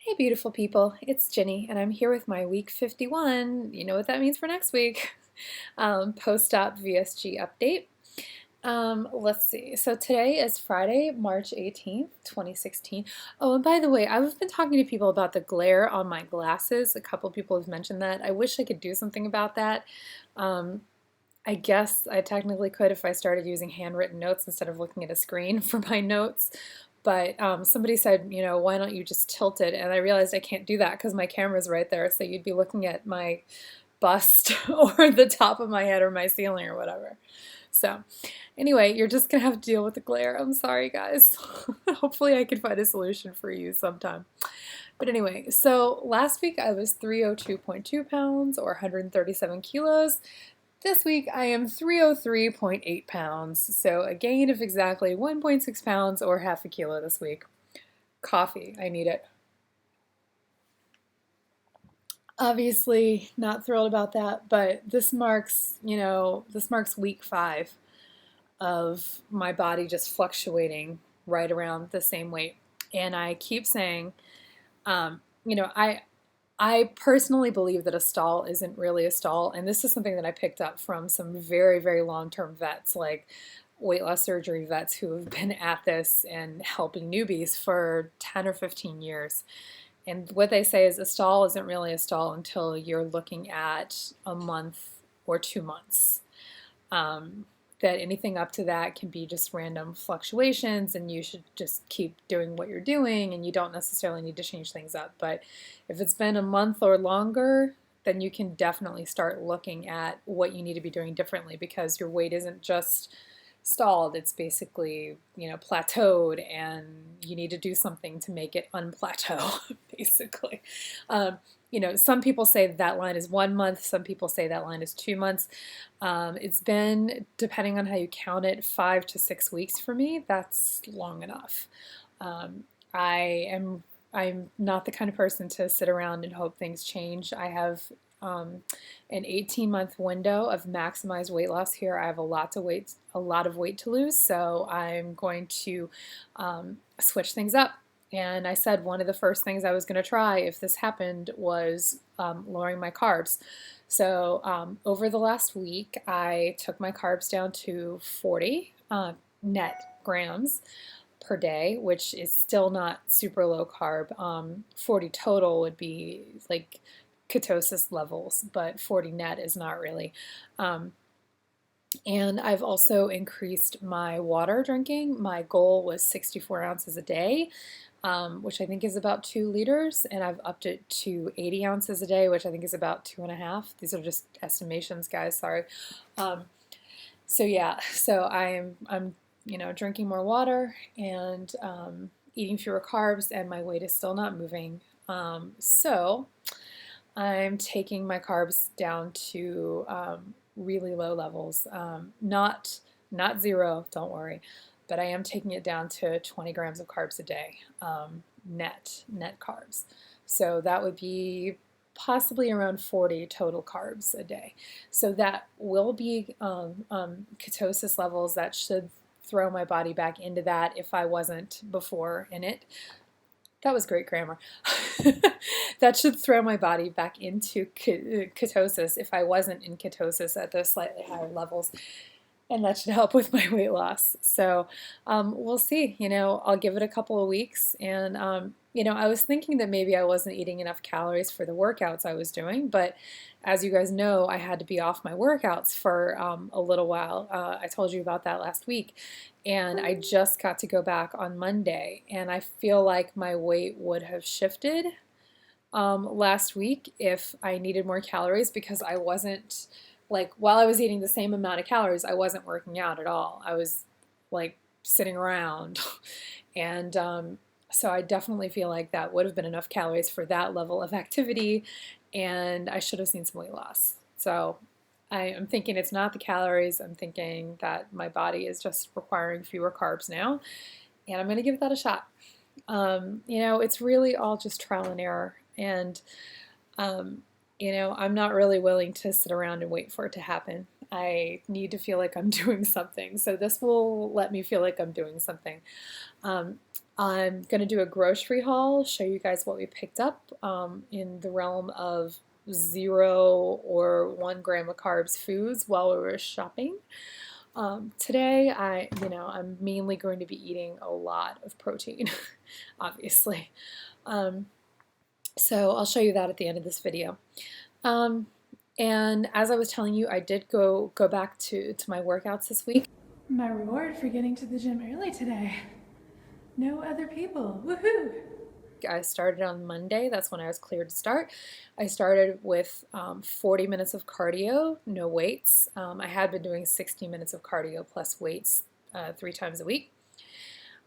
Hey, beautiful people, it's Ginny, and I'm here with my week 51. You know what that means for next week. Post-op VSG update. Let's see. So today is Friday, March 18th, 2016. Oh, and by the way, I've been talking to people about the glare on my glasses. A couple people have mentioned that. I wish I could do something about that. Um, I guess I technically could if I started using handwritten notes instead of looking at a screen for my notes. But somebody said, why don't you just tilt it? And I realized I can't do that because my camera's right there. So you'd be looking at my bust or the top of my head or my ceiling or whatever. So anyway, you're just going to have to deal with the glare. I'm sorry, guys. Hopefully I can find a solution for you sometime. But anyway, so last week I was 302.2 pounds or 137 kilos. This week I am 303.8 pounds, so a gain of exactly 1.6 pounds or half a kilo this week. Coffee, I need it. Obviously, not thrilled about that, but this marks, this marks week 5 of my body just fluctuating right around the same weight. And I keep saying, um, you know, I I personally believe that a stall isn't really a stall, and this is something that I picked up from some very, very long-term vets, like weight loss surgery vets who have been at this and helping newbies for 10 or 15 years. And what they say is a stall isn't really a stall until you're looking at a month or 2 months. Um, that anything up to that can be just random fluctuations, and you should just keep doing what you're doing, and you don't necessarily need to change things up. But if it's been a month or longer, then you can definitely start looking at what you need to be doing differently, because your weight isn't just stalled, it's basically, plateaued, and you need to do something to make it unplateau, basically. Some people say that line is 1 month, some people say that line is 2 months. It's been, depending on how you count it, 5 to 6 weeks for me. That's long enough. Um, I am I'm not the kind of person to sit around and hope things change. I have an 18-month window of maximized weight loss here. I have a lot of weight to lose, so I'm going to switch things up. And I said one of the first things I was going to try if this happened was lowering my carbs. So over the last week, I took my carbs down to 40 net grams per day, which is still not super low carb. 40 total would be like ketosis levels, but 40 net is not really. And I've also increased my water drinking. My goal was 64 ounces a day, which I think is about 2 liters, and I've upped it to 80 ounces a day, which I think is about 2.5. These are just estimations, guys, sorry. So yeah, so I'm drinking more water and eating fewer carbs, and my weight is still not moving. So I'm taking my carbs down to really low levels. Not zero, don't worry, but I am taking it down to 20 grams of carbs a day, net carbs. So that would be possibly around 40 total carbs a day. So that will be ketosis levels that should throw my body back into that if I wasn't before in it. That was great grammar. That should throw my body back into ketosis if I wasn't in ketosis at those slightly higher levels. And that should help with my weight loss. So we'll see. I'll give it a couple of weeks. And, I was thinking that maybe I wasn't eating enough calories for the workouts I was doing. But as you guys know, I had to be off my workouts for a little while. I told you about that last week. And I just got to go back on Monday. And I feel like my weight would have shifted last week if I needed more calories, because I wasn't, like, while I was eating the same amount of calories, I wasn't working out at all. I was like sitting around. And so I definitely feel like that would have been enough calories for that level of activity, and I should have seen some weight loss. So I'm thinking it's not the calories. I'm thinking that my body is just requiring fewer carbs now, and I'm going to give that a shot. It's really all just trial and error. And I'm not really willing to sit around and wait for it to happen. I need to feel like I'm doing something. So this will let me feel like I'm doing something. I'm going to do a grocery haul, show you guys what we picked up in the realm of 0 or 1 gram of carbs foods while we were shopping. Today, I'm mainly going to be eating a lot of protein, obviously. So I'll show you that at the end of this video. And as I was telling you, I did go back to my workouts this week. My reward for getting to the gym early today. No other people. Woohoo! I started on Monday. That's when I was cleared to start. I started with 40 minutes of cardio, no weights. I had been doing 60 minutes of cardio plus weights 3 times a week.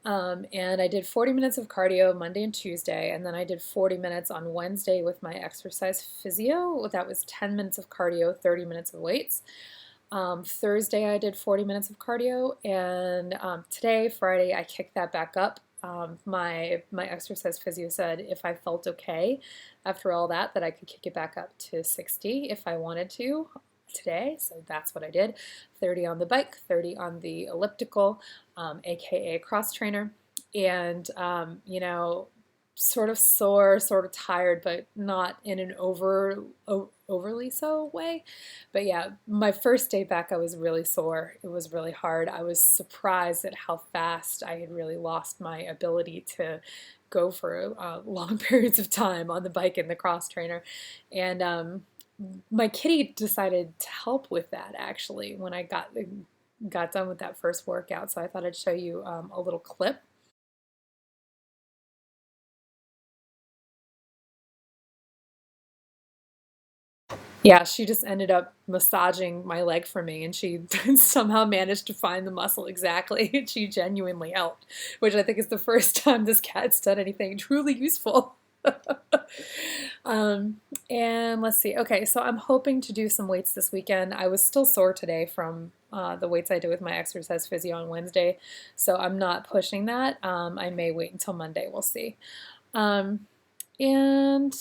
And I did 40 minutes of cardio Monday and Tuesday, and then I did 40 minutes on Wednesday with my exercise physio. That was 10 minutes of cardio, 30 minutes of weights. Thursday I did 40 minutes of cardio, and today, Friday, I kicked that back up. My exercise physio said if I felt okay after all that I could kick it back up to 60 if I wanted to today, so that's what I did. 30 on the bike, 30 on the elliptical, aka cross trainer, and you know, sort of sore, sort of tired, but not in an overly so way. But yeah, my first day back I was really sore. It was really hard. I was surprised at how fast I had really lost my ability to go for long periods of time on the bike and the cross trainer. And my kitty decided to help with that actually when I got done with that first workout. So I thought I'd show you a little clip. Yeah, she just ended up massaging my leg for me, and she somehow managed to find the muscle exactly. She genuinely helped, which I think is the first time this cat's done anything truly useful. Um, and let's see. Okay, so I'm hoping to do some weights this weekend. I was still sore today from the weights I did with my exercise physio on Wednesday, so I'm not pushing that. I may wait until Monday. We'll see. And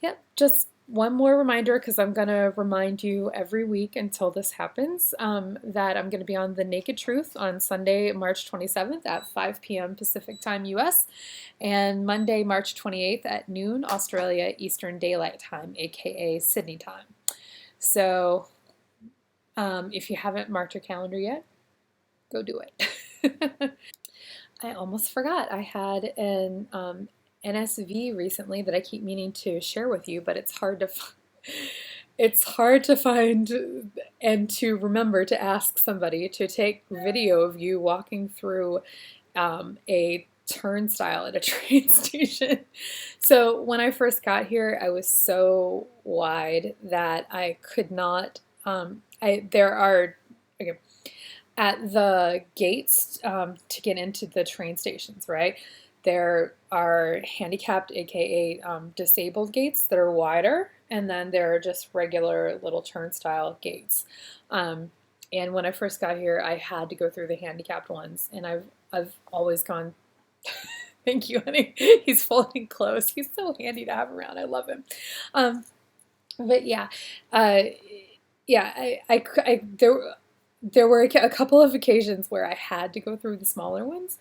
yep, just one more reminder, because I'm going to remind you every week until this happens, that I'm going to be on The Naked Truth on Sunday, March 27th at 5 p.m. Pacific Time, US, and Monday, March 28th at noon, Australia Eastern Daylight Time, aka Sydney time. So if you haven't marked your calendar yet, go do it. I almost forgot. I had an NSV recently that I keep meaning to share with you, but it's hard to find and to remember to ask somebody to take video of you walking through a turnstile at a train station. So when I first got here, I was so wide that I could not. There are okay, at the gates to get into the train stations, right? There are handicapped, aka disabled gates that are wider, and then there are just regular little turnstile gates. And when I first got here, I had to go through the handicapped ones, and I've always gone. Thank you, honey. He's folding clothes. He's so handy to have around. I love him. But yeah, yeah, there were a couple of occasions where I had to go through the smaller ones,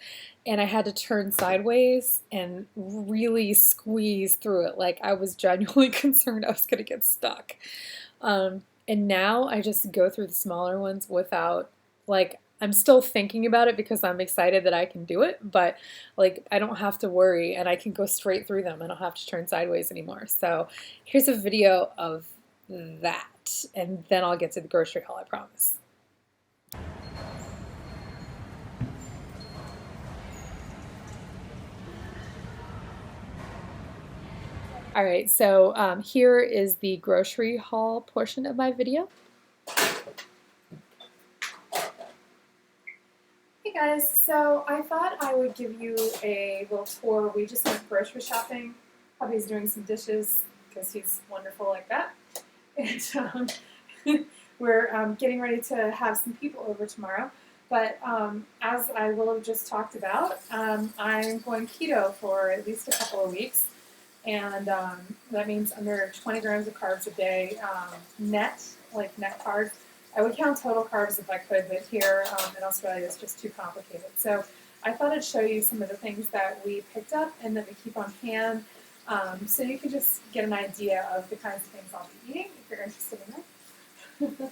and I had to turn sideways and really squeeze through it. Like I was genuinely concerned I was going to get stuck. And now I just go through the smaller ones without, like, I'm still thinking about it because I'm excited that I can do it, but like I don't have to worry and I can go straight through them. I don't have to turn sideways anymore. So here's a video of that, and then I'll get to the grocery haul, I promise. All right, so here is the grocery haul portion of my video. Hey guys, so I thought I would give you a little tour. We just went grocery shopping. Hubby's doing some dishes because he's wonderful like that. And we're getting ready to have some people over tomorrow. But as I will have just talked about, I'm going keto for at least a couple of weeks. And that means under 20 grams of carbs a day, net carbs. I would count total carbs if I could, but here in Australia it's just too complicated. So I thought I'd show you some of the things that we picked up and that we keep on hand, so you can just get an idea of the kinds of things I'll be eating if you're interested in it.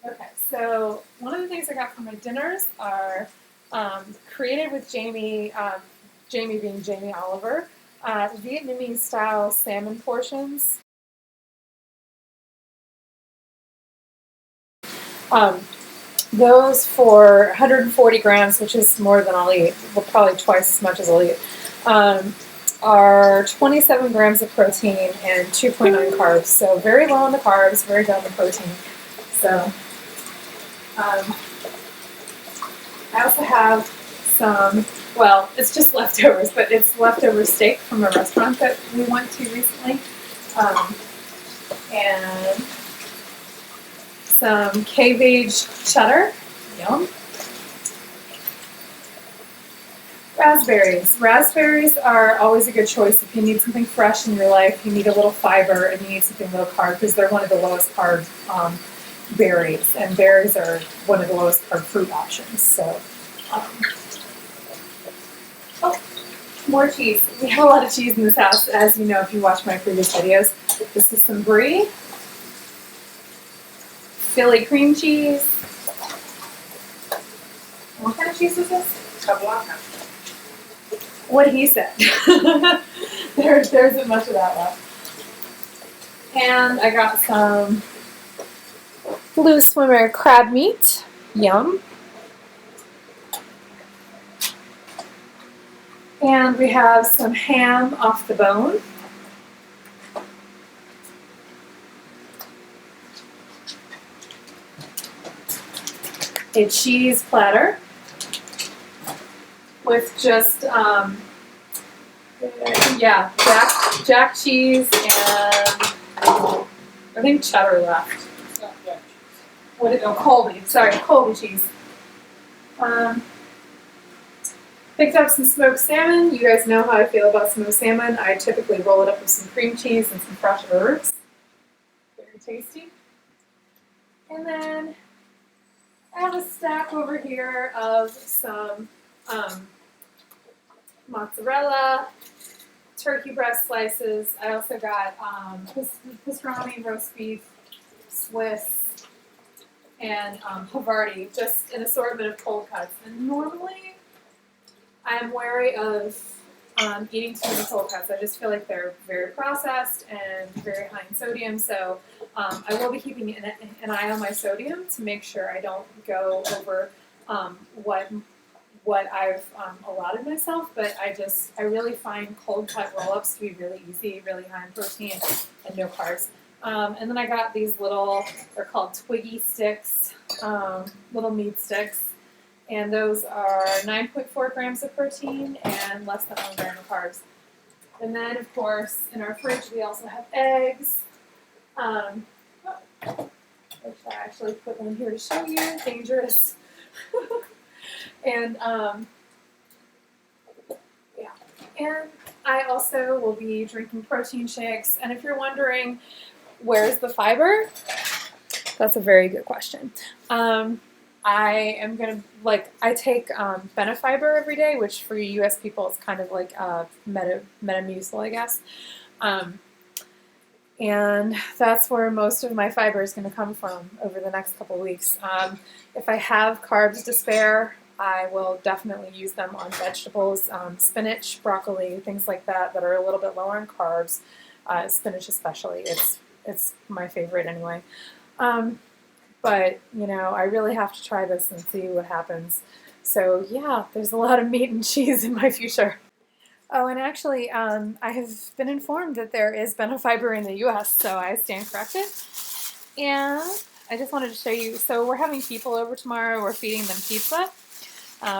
Okay, so one of the things I got for my dinners are created with Jamie, Jamie being Jamie Oliver, Vietnamese style salmon portions. Um, those for 140 grams, which is more than I'll eat, well, probably twice as much as I'll eat, are 27 grams of protein and 2.9 carbs. So very low on the carbs, very good on the protein. So I also have some, well, it's just leftovers, but it's leftover steak from a restaurant that we went to recently. And some cabbage cheddar, yum. Raspberries. Raspberries are always a good choice if you need something fresh in your life, you need a little fiber, and you need something low carb, because they're one of the lowest carb berries, and berries are one of the lowest carb fruit options. So, oh, more cheese. We have a lot of cheese in this house, as you know if you watch my previous videos. This is some brie, Philly cream cheese. What kind of cheese is this? Tablata. What he said. there isn't much of that left. And I got some blue swimmer crab meat. Yum. And we have some ham off the bone. A cheese platter with just, yeah, jack cheese and I think cheddar left. It's not jack cheese. What is it? Oh, Colby. Sorry, Colby cheese. Picked up some smoked salmon. You guys know how I feel about smoked salmon. I typically roll it up with some cream cheese and some fresh herbs. Very tasty. And then I have a stack over here of some mozzarella, turkey breast slices. I also got pastrami, roast beef, Swiss, and Havarti, just an assortment of cold cuts. And normally I'm wary of eating too many cold cuts. I just feel like they're very processed and very high in sodium. So I will be keeping an eye on my sodium to make sure I don't go over what I've allotted myself. But I really find cold cut roll-ups to be really easy, really high in protein, and no carbs. And then I got these little, they're called Twiggy sticks, little meat sticks. And those are 9.4 grams of protein and less than 1 gram of carbs. And then, of course, in our fridge, we also have eggs. Which I actually put one here to show you. Dangerous. And, yeah. And I also will be drinking protein shakes. And if you're wondering, where's the fiber? That's a very good question. I am going to, I take Benefiber every day, which for you US people is kind of like Metamucil, I guess. And that's where most of my fiber is going to come from over the next couple weeks. If I have carbs to spare, I will definitely use them on vegetables, spinach, broccoli, things like that are a little bit lower in carbs. Spinach especially, it's my favorite anyway. But, you know, I really have to try this and see what happens. So, yeah, there's a lot of meat and cheese in my future. Oh, and actually, I have been informed that there is Benefiber in the U.S., so I stand corrected. And I just wanted to show you, so we're having people over tomorrow. We're feeding them pizza,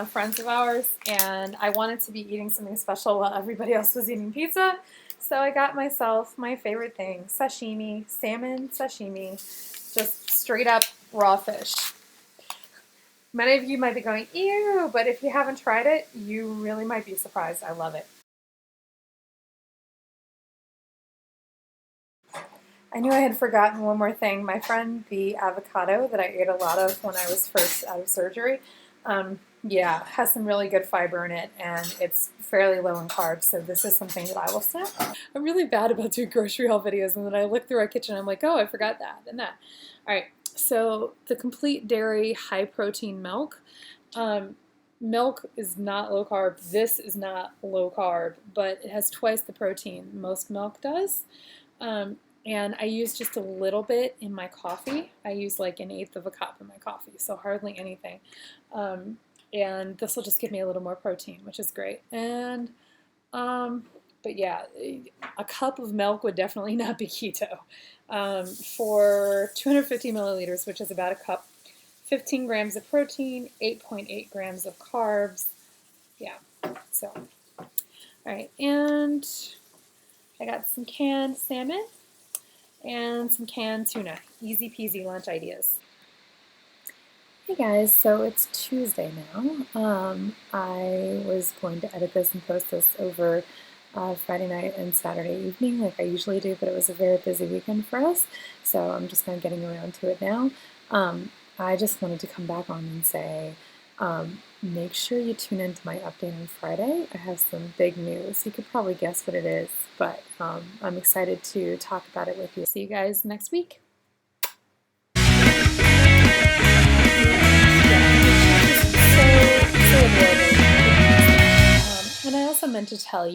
friends of ours, and I wanted to be eating something special while everybody else was eating pizza. So I got myself my favorite thing, sashimi, salmon sashimi, just straight up raw fish. Many of you might be going, ew, but if you haven't tried it, you really might be surprised. I love it. I knew I had forgotten one more thing. My friend, the avocado that I ate a lot of when I was first out of surgery, Yeah, has some really good fiber in it, and it's fairly low in carbs, so this is something that I will snack on. I'm really bad about doing grocery haul videos, and then I look through our kitchen and I'm like, oh, I forgot that and that. All right, so the complete dairy high protein milk. Milk is not low carb. This is not low carb, but it has twice the protein most milk does. Um, and I use just a little bit in my coffee. I use like 1/8 of a cup in my coffee, so hardly anything. And this will just give me a little more protein, which is great. And but yeah, a cup of milk would definitely not be keto. For 250 milliliters, which is about a cup, 15 grams of protein, 8.8 grams of carbs. Yeah, so, all right, and I got some canned salmon and some canned tuna. Easy peasy lunch ideas. Hey guys, so it's Tuesday now. I was going to edit this and post this over Friday night and Saturday evening like I usually do, but it was a very busy weekend for us, so I'm just kind of getting around to it now. I just wanted to come back on and say, make sure you tune into my update on Friday. I have some big news. You could probably guess what it is, but I'm excited to talk about it with you. See you guys next week. So adorable. And I also meant to tell you